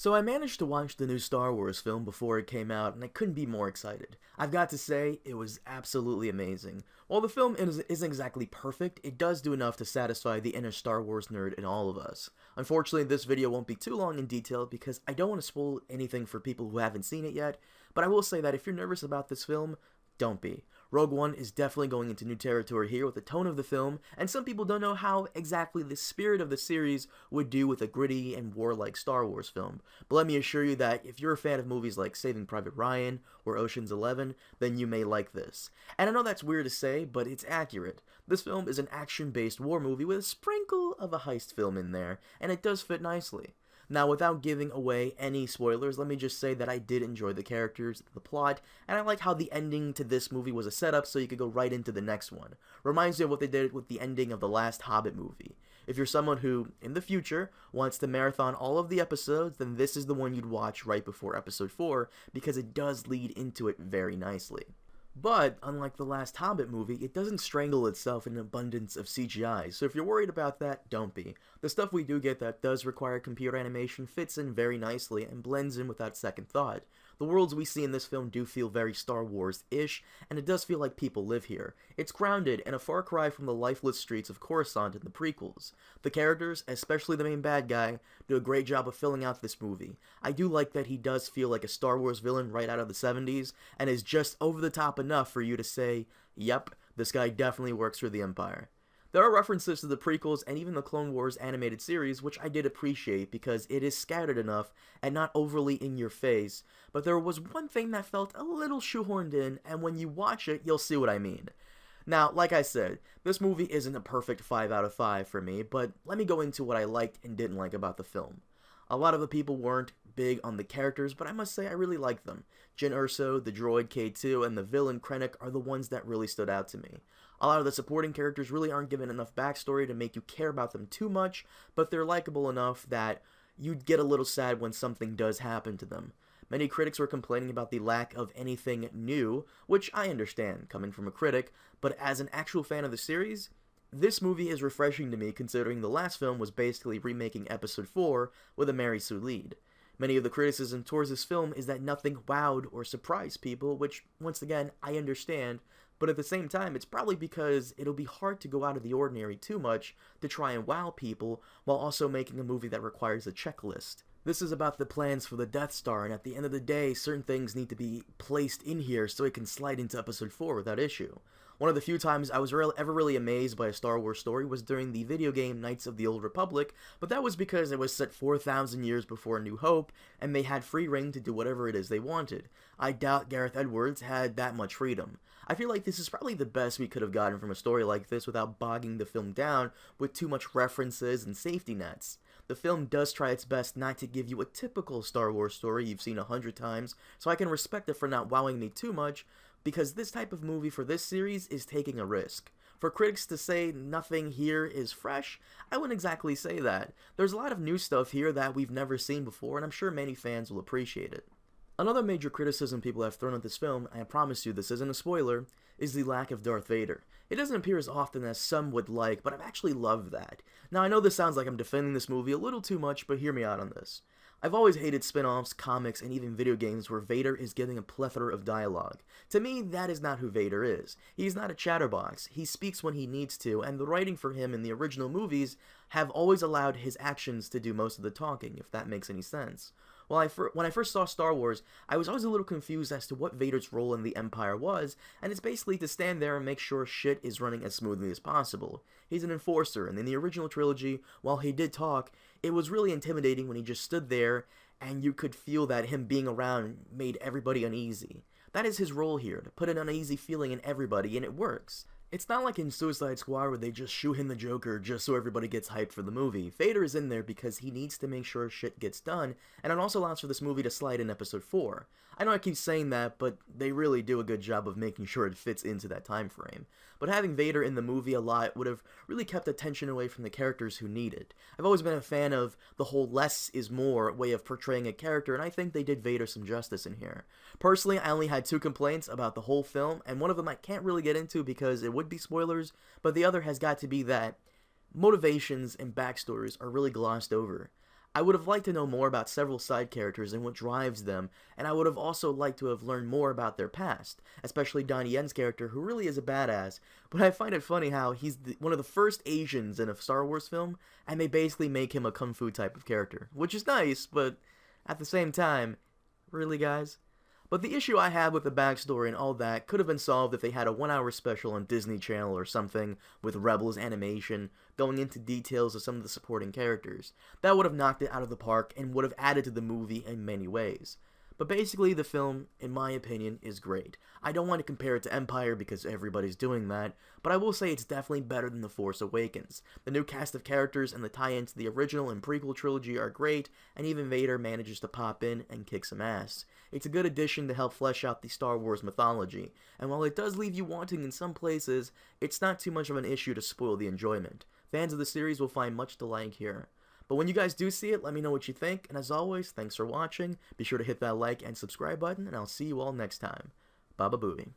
So I managed to watch the new Star Wars film before it came out, and I couldn't be more excited. I've got to say, it was absolutely amazing. While the film isn't exactly perfect, it does do enough to satisfy the inner Star Wars nerd in all of us. Unfortunately, this video won't be too long in detail because I don't want to spoil anything for people who haven't seen it yet, but I will say that if you're nervous about this film, don't be. Rogue One is definitely going into new territory here with the tone of the film, and some people don't know how exactly the spirit of the series would do with a gritty and warlike Star Wars film. But let me assure you that if you're a fan of movies like Saving Private Ryan or Ocean's 11, then you may like this. And I know that's weird to say, but it's accurate. This film is an action-based war movie with a sprinkle of a heist film in there, and it does fit nicely. Now, without giving away any spoilers, let me just say that I did enjoy the characters, the plot, and I like how the ending to this movie was a setup so you could go right into the next one. Reminds me of what they did with the ending of the last Hobbit movie. If you're someone who, in the future, wants to marathon all of the episodes, then this is the one you'd watch right before episode 4, because it does lead into it very nicely. But, unlike the last Hobbit movie, it doesn't strangle itself in an abundance of CGI, so if you're worried about that, don't be. The stuff we do get that does require computer animation fits in very nicely and blends in without second thought. The worlds we see in this film do feel very Star Wars-ish, and it does feel like people live here. It's grounded and a far cry from the lifeless streets of Coruscant in the prequels. The characters, especially the main bad guy, do a great job of filling out this movie. I do like that he does feel like a Star Wars villain right out of the 70s, and is just over the top enough for you to say, yep, this guy definitely works for the Empire. There are references to the prequels and even the Clone Wars animated series, which I did appreciate because it is scattered enough and not overly in your face, but there was one thing that felt a little shoehorned in, and when you watch it, you'll see what I mean. Now, like I said, this movie isn't a perfect 5 out of 5 for me, but let me go into what I liked and didn't like about the film. A lot of the people weren't big on the characters, but I must say I really liked them. Jyn Erso, the droid K2, and the villain Krennic are the ones that really stood out to me. A lot of the supporting characters really aren't given enough backstory to make you care about them too much, but they're likable enough that you'd get a little sad when something does happen to them. Many critics were complaining about the lack of anything new, which I understand, coming from a critic, but as an actual fan of the series, this movie is refreshing to me considering the last film was basically remaking Episode 4 with a Mary Sue lead. Many of the criticism towards this film is that nothing wowed or surprised people, which, once again, I understand, but at the same time, it's probably because it'll be hard to go out of the ordinary too much to try and wow people while also making a movie that requires a checklist. This is about the plans for the Death Star, and at the end of the day, certain things need to be placed in here so it can slide into Episode 4 without issue. One of the few times I was ever really amazed by a Star Wars story was during the video game Knights of the Old Republic, but that was because it was set 4,000 years before A New Hope, and they had free reign to do whatever it is they wanted. I doubt Gareth Edwards had that much freedom. I feel like this is probably the best we could have gotten from a story like this without bogging the film down with too much references and safety nets. The film does try its best not to give you a typical Star Wars story you've seen 100 times, so I can respect it for not wowing me too much, because this type of movie for this series is taking a risk. For critics to say nothing here is fresh, I wouldn't exactly say that. There's a lot of new stuff here that we've never seen before, and I'm sure many fans will appreciate it. Another major criticism people have thrown at this film, and I promise you this isn't a spoiler, is the lack of Darth Vader. It doesn't appear as often as some would like, but I've actually loved that. Now I know this sounds like I'm defending this movie a little too much, but hear me out on this. I've always hated spin-offs, comics, and even video games where Vader is giving a plethora of dialogue. To me, that is not who Vader is. He's not a chatterbox. He speaks when he needs to, and the writing for him in the original movies have always allowed his actions to do most of the talking, if that makes any sense. When I first saw Star Wars, I was always a little confused as to what Vader's role in the Empire was, and it's basically to stand there and make sure shit is running as smoothly as possible. He's an enforcer, and in the original trilogy, while he did talk, it was really intimidating when he just stood there, and you could feel that him being around made everybody uneasy. That is his role here, to put an uneasy feeling in everybody, and it works. It's not like in Suicide Squad where they just shoe him the Joker just so everybody gets hyped for the movie. Vader is in there because he needs to make sure shit gets done, and it also allows for this movie to slide in Episode 4. I know I keep saying that, but they really do a good job of making sure it fits into that time frame. But having Vader in the movie a lot would have really kept attention away from the characters who need it. I've always been a fan of the whole less is more way of portraying a character, and I think they did Vader some justice in here. Personally, I only had 2 complaints about the whole film, and one of them I can't really get into because it would be spoilers, but the other has got to be that motivations and backstories are really glossed over. I would have liked to know more about several side characters and what drives them, and I would have also liked to have learned more about their past, especially Donnie Yen's character, who really is a badass. But I find it funny how he's one of the first Asians in a Star Wars film, and they basically make him a kung fu type of character, which is nice, but at the same time, really, guys? But the issue I had with the backstory and all that could have been solved if they had a 1 hour special on Disney Channel or something with Rebels animation going into details of some of the supporting characters. That would have knocked it out of the park and would have added to the movie in many ways. But basically, the film, in my opinion, is great. I don't want to compare it to Empire because everybody's doing that, but I will say it's definitely better than The Force Awakens. The new cast of characters and the tie-in to the original and prequel trilogy are great, and even Vader manages to pop in and kick some ass. It's a good addition to help flesh out the Star Wars mythology, and while it does leave you wanting in some places, it's not too much of an issue to spoil the enjoyment. Fans of the series will find much to like here. But when you guys do see it, let me know what you think, and as always, thanks for watching. Be sure to hit that like and subscribe button, and I'll see you all next time. Baba Booey.